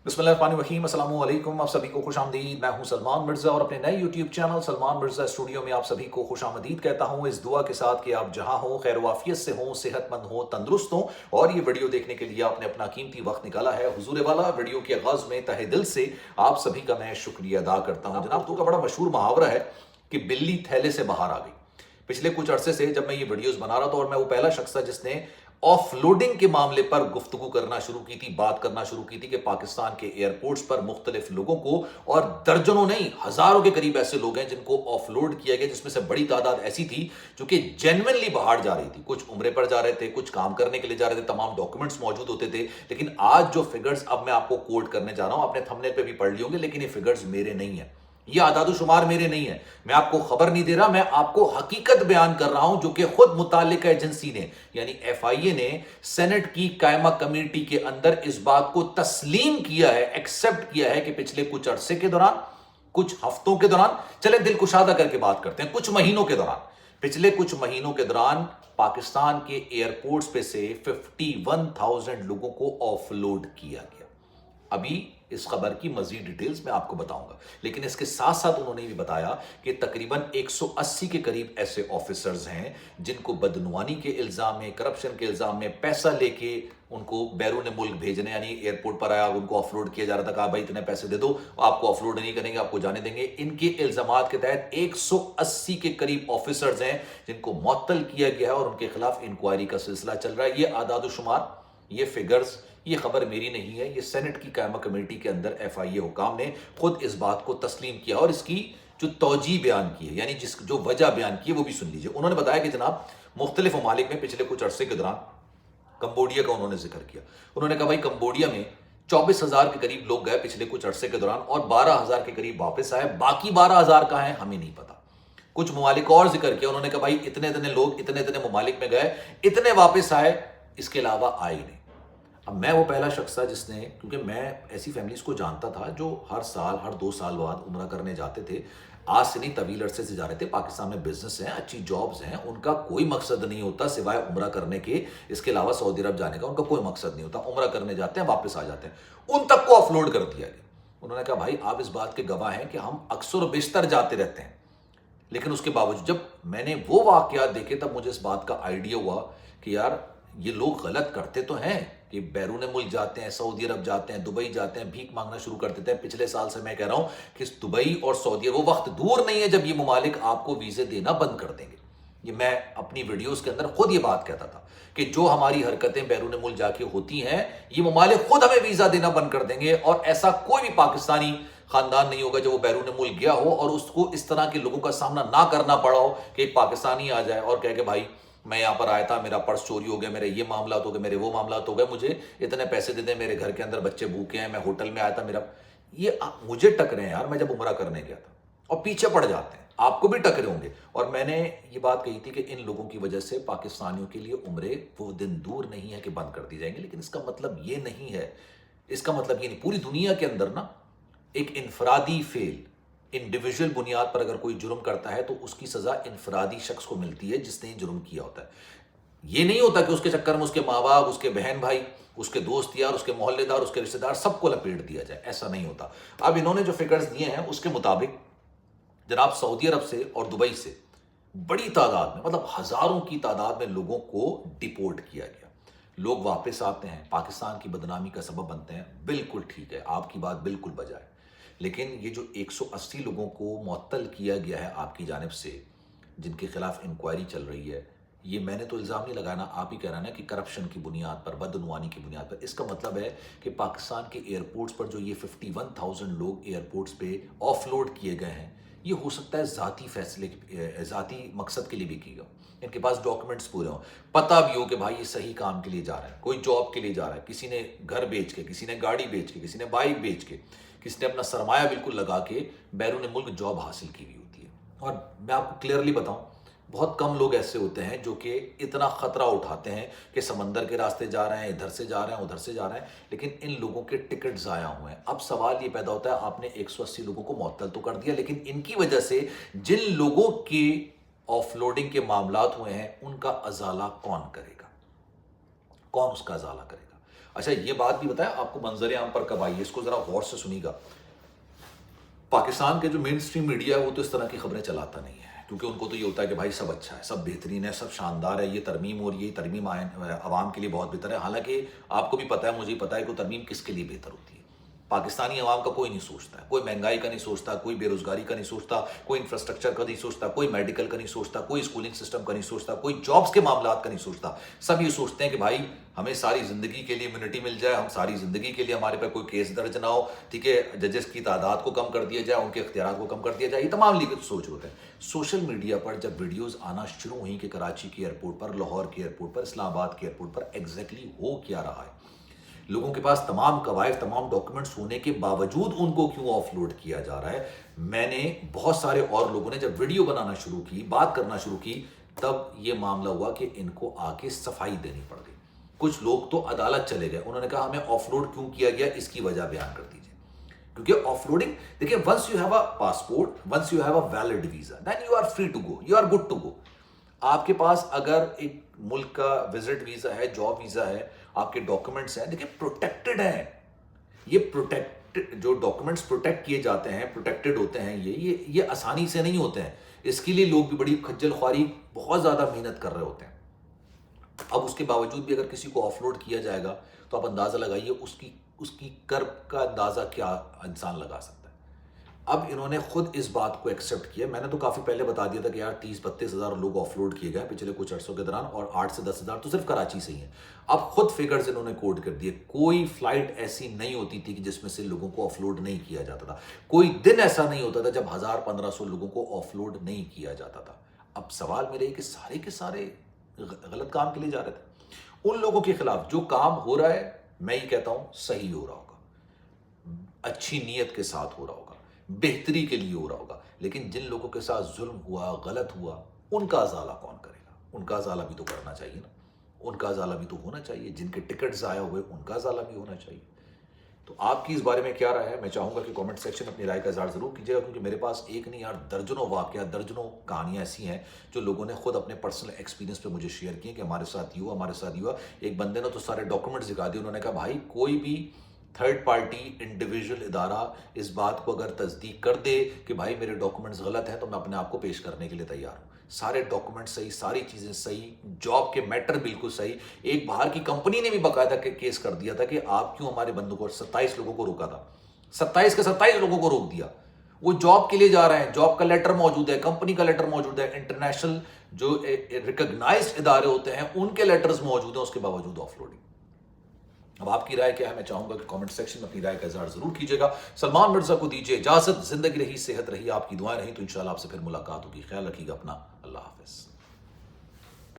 बिस्मिल्लाहिर्रहमानिर्रहीम, अस्सलाम वालेकुम। आप सभी को खुश आमदीद। मैं हूं सलमान मिर्ज़ा और अपने नए YouTube channel Salman Mirza studio में आप सभी को खुश आमदीद कहता हूं, इस दुआ के साथ कि आप जहां हो खैर वाफियत से हो, सेहतमंद हो, तंदुरुस्त हो। और ये वीडियो देखने के लिए आपने अपना कीमती वक्त निकाला है। हुजूर वाला, वीडियो के आगाज़ में तहे दिल से आप सभी का मैं शुक्रिया अदा करता हूँ। जनाब, तो का बड़ा मशहूर मुहावरा है कि बिल्ली थैले से बाहर आ गई। पिछले कुछ अरसे से जब मैं ये वीडियोस बना रहा था, और मैं वो पहला शख्स था जिसने ऑफलोडिंग के मामले पर गुफ्तगू करना शुरू की थी, बात करना शुरू की थी कि पाकिस्तान के एयरपोर्ट्स पर मुख्तलिफ लोगों को, और दर्जनों नहीं हजारों के करीब ऐसे लोग हैं जिनको ऑफलोड किया गया, जिसमें से बड़ी तादाद ऐसी थी जो कि जेन्युइनली बाहर जा रही थी। कुछ उम्रे पर जा रहे थे, कुछ काम करने के लिए जा रहे थे, तमाम डॉक्यूमेंट्स मौजूद होते थे। लेकिन आज जो फिगर्स अब मैं आपको कोट करने जा रहा हूं, आपने थंबनेल पे भी पढ़ ली होंगे, लेकिन ये फिगर्स मेरे नहीं है, ये आदादुशुमार मेरे नहीं है। मैं आपको खबर नहीं दे रहा, मैं आपको हकीकत बयान कर रहा हूं जो कि खुद मुतालिका एजेंसी ने यानी एफआईए ने सेनेट की कायमा कमेटी के अंदर इस बात को तस्लीम किया है, एक्सेप्ट किया है कि पिछले कुछ अरसे के दौरान, कुछ हफ्तों के दौरान, चले दिल कुशादा करके बात करते हैं, कुछ महीनों के दौरान, पिछले कुछ महीनों के दौरान पाकिस्तान के एयरपोर्ट्स पे से 51,000 लोगों को ऑफलोड किया गया। अभी इस खबर की मजीद डिटेल्स मैं आपको बताऊंगा, लेकिन इसके साथ साथ उन्होंने भी बताया कि तकरीबन 180 के करीब ऐसे ऑफिसर्स हैं जिनको बदनुआनी के इल्जाम में, करप्शन के इल्जाम में पैसा लेके उनको बैरून मुल्क भेजने, यानी एयरपोर्ट पर आया, उनको ऑफलोड किया जा रहा था, कहा भाई इतने पैसे दे दो, आपको ऑफलोड नहीं करेंगे, आपको जाने देंगे। इनके इल्जामात के तहत 180 के करीब ऑफिसर्स हैं जिनको मुअत्तल किया गया है और उनके खिलाफ इंक्वायरी का सिलसिला चल रहा है। ये आदादुशुमार, ये फिगर्स, ये खबर मेरी नहीं है, ये सेनेट की कायमा कमेटी के अंदर एफआईए हुकाम ने खुद इस बात को तस्लीम किया और इसकी जो तौजी बयान की है, यानी जो वजह बयान की है, वो भी सुन लीजिए। उन्होंने बताया कि जनाब, मुख्तलिफ ममालिक में पिछले कुछ अरसे के दौरान कंबोडिया का उन्होंने जिक्र किया। उन्होंने कहा भाई कंबोडिया में 24,000 के करीब लोग गए पिछले कुछ अरसे के दौरान और 12,000 के करीब वापस आए, बाकी 12,000 कहां है हमें नहीं पता। कुछ ममालिक और जिक्र किया, उन्होंने कहा भाई इतने इतने लोग इतने इतने ममालिक में गए, इतने वापस आए, इसके अलावा आए ही नहीं। अब मैं वो पहला शख्स था जिसने, क्योंकि मैं ऐसी फैमिलीज को जानता था जो हर साल, हर 2 साल बाद उम्रा करने जाते थे। आज से नहीं, तवील अरसे से जा रहे थे। पाकिस्तान में बिजनेस हैं, अच्छी जॉब्स हैं, उनका कोई मकसद नहीं होता सिवाय उम्रा करने के, इसके अलावा सऊदी अरब जाने का उनका कोई मकसद नहीं होता। उम्रा करने जाते हैं, वापस आ जाते हैं। उन तक को ऑफलोड कर दिया गया। उन्होंने कहा भाई आप इस बात के गवाह हैं कि हम अक्सर बेशतर जाते रहते हैं, लेकिन उसके बावजूद जब मैंने वो वाकयात देखे तब मुझे इस बात का आइडिया हुआ कि यार ये लोग गलत करते तो हैं कि बैरून मुल्क जाते हैं, सऊदी अरब जाते हैं, दुबई जाते हैं, भीख मांगना शुरू कर देते हैं। पिछले साल से मैं कह रहा हूं कि दुबई और सऊदी, वो वक्त दूर नहीं है जब ये ममालिक आपको वीजे देना बंद कर देंगे। ये मैं अपनी वीडियोस के अंदर खुद ये बात कहता था कि जो हमारी हरकतें बैरून मुल्क जाके होती हैं, ये ममालिक खुद हमें वीजा देना बंद कर देंगे। और ऐसा कोई भी पाकिस्तानी खानदान नहीं होगा जो वो बैरून मुल्क गया हो और उसको इस तरह के लोगों का सामना ना करना पड़ा हो कि एक पाकिस्तानी आ जाए और कहे कि भाई मैं यहां पर आया था, मेरा पर्स चोरी हो गया, मेरे ये मामला हो गए, मेरे वो मामला हो गए, मुझे इतने पैसे दे दें, मेरे घर के अंदर बच्चे भूखे हैं, मैं होटल में आया था, मेरा ये मुझे टकरे हैं यार। मैं जब उमरा करने गया था, और पीछे पड़ जाते हैं, आपको भी टकरे होंगे। और मैंने ये बात कही थी कि इन लोगों की वजह से पाकिस्तानियों के लिए उम्रे वो दिन दूर नहीं है कि बंद कर दी जाएंगे। लेकिन इसका मतलब ये नहीं है, इसका मतलब ये नहीं, पूरी दुनिया के अंदर ना एक इनफरादी फेल, इंडिविजुअल बुनियाद पर अगर कोई जुर्म करता है तो उसकी सजा इनफरादी शख्स को मिलती है जिसने ये जुर्म किया होता है। ये नहीं होता कि उसके चक्कर में उसके माँ बाप, उसके बहन भाई, उसके दोस्त यार, उसके मोहल्लेदार, उसके रिश्तेदार सबको लपेट दिया जाए, ऐसा नहीं होता। अब इन्होंने जो फिगर्स दिए हैं उसके मुताबिक जनाब, सऊदी अरब से और दुबई से बड़ी तादाद में, मतलब हजारों की तादाद में लोगों को डिपोर्ट किया गया। लोग वापस आते हैं, पाकिस्तान की बदनामी का सबब बनते हैं, बिल्कुल ठीक है, आपकी बात बिल्कुल बजाय। लेकिन ये जो 180 लोगों को मुअत्तल किया गया है आपकी जानिब से, जिनके खिलाफ इंक्वायरी चल रही है, ये मैंने तो इल्ज़ाम नहीं लगाना, आप ही कह रहे हैं ना कि करप्शन की बुनियाद पर, बदनुआनी की बुनियाद पर। इसका मतलब है कि पाकिस्तान के एयरपोर्ट्स पर जो ये 51,000 लोग एयरपोर्ट्स पे ऑफलोड किए गए हैं, ये हो सकता है ज़ाती फैसले, ज़ाती मकसद के लिए भी किए गए। इनके पास डॉक्यूमेंट्स पूरे हों, पता भी हो कि भाई ये सही काम के लिए जा रहा है, कोई जॉब के लिए जा रहा है, किसी ने घर बेच के, किसी ने गाड़ी बेच के, किसी ने बाइक बेच के, किसी ने अपना सरमाया बिल्कुल लगा के बैरून मुल्क जॉब हासिल की हुई होती है। और मैं आपको क्लियरली बताऊं, बहुत कम लोग ऐसे होते हैं जो कि इतना खतरा उठाते हैं कि समंदर के रास्ते जा रहे हैं, इधर से जा रहे हैं, उधर से जा रहे हैं, लेकिन इन लोगों के टिकट ज़ाया हुए हैं। अब सवाल ये पैदा होता है, आपने 180 लोगों को मुअत्तल तो कर दिया, लेकिन इनकी वजह से जिन लोगों की ऑफलोडिंग के मामलात हुए हैं, उनका अजाला कौन करेगा? कौन उसका अजाला करेगा? اچھا یہ بات بھی بتایا آپ کو منظر عام پر کب آئی ہے، اس کو ذرا غور سے سنیے گا. پاکستان کے جو مین سٹریم میڈیا ہے وہ تو اس طرح کی خبریں چلاتا نہیں ہے، کیونکہ ان کو تو یہ ہوتا ہے کہ بھائی سب اچھا ہے، سب بہترین ہے، سب شاندار ہے، یہ ترمیم ہو رہی ہے، یہ ترمیم عوام کے لیے بہت بہتر ہے. حالانکہ آپ کو بھی پتہ ہے، مجھے پتہ ہے کہ ترمیم کس کے لیے بہتر ہوتی ہے. پاکستانی عوام کا کوئی نہیں سوچتا ہے، کوئی مہنگائی کا نہیں سوچتا، کوئی بے روزگاری کا نہیں سوچتا، کوئی انفراسٹرکچر کا نہیں سوچتا، کوئی میڈیکل کا نہیں سوچتا، کوئی اسکولنگ سسٹم کا نہیں سوچتا، کوئی جابس کے معاملات کا نہیں سوچتا. سب یہ سوچتے ہیں کہ بھائی ہمیں ساری زندگی کے لیے امیونٹی مل جائے، ہم ساری زندگی کے لیے ہمارے پہ کوئی کیس درج نہ ہو، ٹھیک ہے، ججز کی تعداد کو کم کر دیا جائے، ان کے اختیارات کو کم کر دیا جائے. یہ تمام لیگل سوچ ہوتے ہیں. سوشل میڈیا پر جب ویڈیوز آنا شروع ہوئیں کہ کراچی کے ایئرپورٹ پر، لاہور کے ایئرپورٹ پر، اسلام آباد کے ایئرپورٹ پر ایگزیکٹلی ہو کیا رہا ہے، لوگوں کے پاس تمام قواعد، تمام ڈاکیومنٹس ہونے کے باوجود ان کو کیوں آف لوڈ کیا جا رہا ہے. میں نے بہت سارے اور لوگوں نے جب ویڈیو بنانا شروع کی، بات کرنا شروع کی، تب یہ معاملہ ہوا کہ ان کو آ کے صفائی دینی پڑ گئی. کچھ لوگ تو عدالت چلے گئے، انہوں نے کہا ہمیں آف لوڈ کیوں کیا گیا، اس کی وجہ بیان کر دیجیے. کیونکہ آف لوڈنگ دیکھیں، once you have a passport, once you have a valid visa, then you are free to go, you are good to go. آپ کے پاس اگر ایک ملک کا وزٹ ویزا ہے، جاب ویزا ہے، آپ کے ڈاکومنٹس ہیں، دیکھیں پروٹیکٹڈ ہیں. یہ جو ڈاکومنٹس پروٹیکٹ کیے جاتے ہیں، پروٹیکٹڈ ہوتے ہیں، یہ آسانی سے نہیں ہوتے ہیں. اس کے لیے لوگ بھی بڑی کھجل خواری، بہت زیادہ محنت کر رہے ہوتے ہیں. اب اس کے باوجود بھی اگر کسی کو آف لوڈ کیا جائے گا تو آپ اندازہ لگائیے اس کی کرب کا اندازہ کیا انسان لگا سکتا ہے. اب انہوں نے خود اس بات کو ایکسیپٹ کیا. میں نے تو کافی پہلے بتا دیا تھا کہ یار 30-32 ہزار لوگ آف لوڈ کیے گئے پچھلے کچھ عرصوں کے دوران، اور 8 سے 10 ہزار تو صرف کراچی سے ہی ہیں. اب خود فگرز انہوں نے کوٹ کر دیے. کوئی فلائٹ ایسی نہیں ہوتی تھی کہ جس میں سے لوگوں کو آف لوڈ نہیں کیا جاتا تھا. کوئی دن ایسا نہیں ہوتا تھا جب 1000-1500 لوگوں کو آف لوڈ نہیں کیا جاتا تھا. اب سوال میرے کہ سارے کے سارے غلط کام کے لیے جا رہے تھے. ان لوگوں کے خلاف جو کام ہو رہا ہے، میں یہ کہتا ہوں صحیح ہو رہا ہوگا، اچھی نیت کے ساتھ ہو رہا ہوگا، بہتری کے لیے ہو رہا ہوگا. لیکن جن لوگوں کے ساتھ ظلم ہوا، غلط ہوا، ان کا ازالہ کون کرے گا؟ ان کا ازالہ بھی تو کرنا چاہیے نا، ان کا ازالہ بھی تو ہونا چاہیے. جن کے ٹکٹ ضائع ہوئے ان کا ازالہ بھی ہونا چاہیے. تو آپ کی اس بارے میں کیا رائے ہے؟ میں چاہوں گا کہ کامنٹ سیکشن اپنی رائے کا اظہار ضرور کیجیے گا، کیونکہ میرے پاس ایک نہیں یار درجنوں واقعات، درجنوں کہانیاں ایسی ہیں جو لوگوں نے خود اپنے پرسنل ایکسپیرینس پہ مجھے شیئر کی ہیں کہ ہمارے ساتھ یہ ہوا، ہمارے ساتھ یہ ہوا. ایک بندے نے تو سارے ڈاکومنٹس دکھا دیے. انہوں نے کہا بھائی کوئی بھی تھرڈ پارٹی انڈیویجول ادارہ اس بات کو اگر تصدیق کر دے کہ بھائی میرے ڈاکومنٹس غلط ہیں تو میں اپنے آپ کو پیش کرنے کے لیے تیار ہوں. سارے ڈاکومنٹ صحیح، ساری چیزیں صحیح، جاب کے میٹر بالکل صحیح. ایک باہر کی کمپنی نے بھی باقاعدہ کیس کر دیا تھا کہ آپ کیوں ہمارے بندوں کو 27 لوگوں کو روکا تھا، 27 کے 27 لوگوں کو روک دیا. وہ جاب کے لیے جا رہے ہیں، جاب کا لیٹر موجود ہے، کمپنی کا لیٹر موجود ہے، انٹرنیشنل جو ریکگنائزڈ ادارے ہوتے ہیں ان کے لیٹرز موجود ہیں، اس کے باوجود آف لوڈنگ. اب آپ کی رائے کیا ہے؟ میں چاہوں گا کہ کامنٹ سیکشن میں اپنی رائے کا اظہار ضرور کیجیے گا. سلمان مرزا کو دیجیے اجازت. زندگی رہی، صحت رہی، آپ کی دعائیں رہیں تو انشاءاللہ آپ سے پھر ملاقات ہوگی. خیال رکھیے گا اپنا. اللہ حافظ.